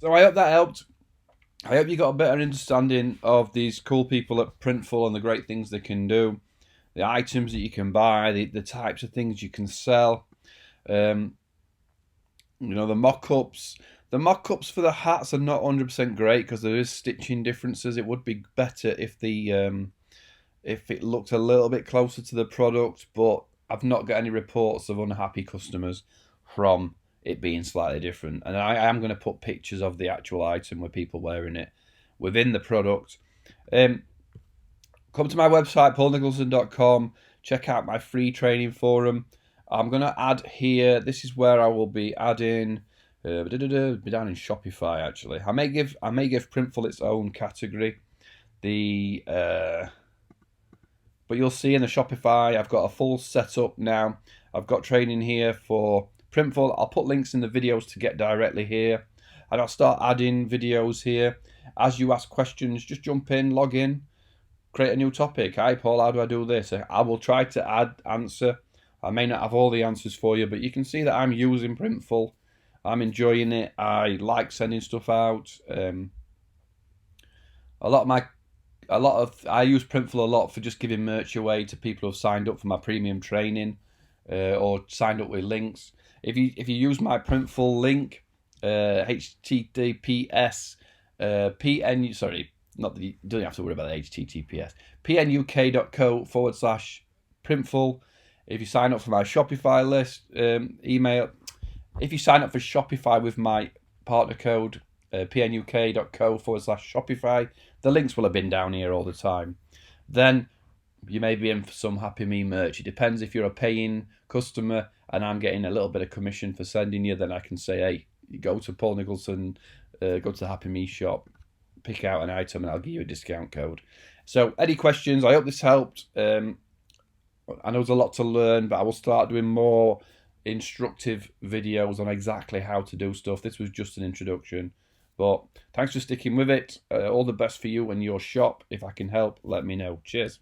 So I hope that helped. I hope you got a better understanding of these cool people at Printful and the great things they can do, the items that you can buy, the types of things you can sell. Um, the mock-ups. The mock-ups for the hats are not 100% great because there is stitching differences. It would be better if it looked a little bit closer to the product, but I've not got any reports of unhappy customers from it being slightly different. And I am going to put pictures of the actual item with people wearing it within the product. Come to my website, paulnicholson.com. Check out my free training forum. I'm going to add here, this is where I will be adding, be down in Shopify actually. I may give Printful its own category. But you'll see in the Shopify, I've got a full setup now. I've got training here for Printful. I'll put links in the videos to get directly here. And I'll start adding videos here. As you ask questions, just jump in, log in, create a new topic. Hi, Paul, how do I do this? I will try to answer. I may not have all the answers for you, but you can see that I'm using Printful. I'm enjoying it. I like sending stuff out. I use Printful a lot for just giving merch away to people who've signed up for my premium training or signed up with links. If you use my Printful link, HTTPS PN, sorry, not that you don't have to worry about the HTTPS, pnuk.co/Printful. If you sign up for my Shopify list, email. If you sign up for Shopify with my partner code, pnuk.co/Shopify, the links will have been down here all the time. Then you may be in for some Happy Me merch. It depends if you're a paying customer and I'm getting a little bit of commission for sending you, then I can say, hey, you go to Paul Nicholson, go to the Happy Me shop, pick out an item and I'll give you a discount code. So any questions? I hope this helped. I know there's a lot to learn, but I will start doing more instructive videos on exactly how to do stuff. This was just an introduction. But thanks for sticking with it. All the best for you and your shop. If I can help, let me know. Cheers.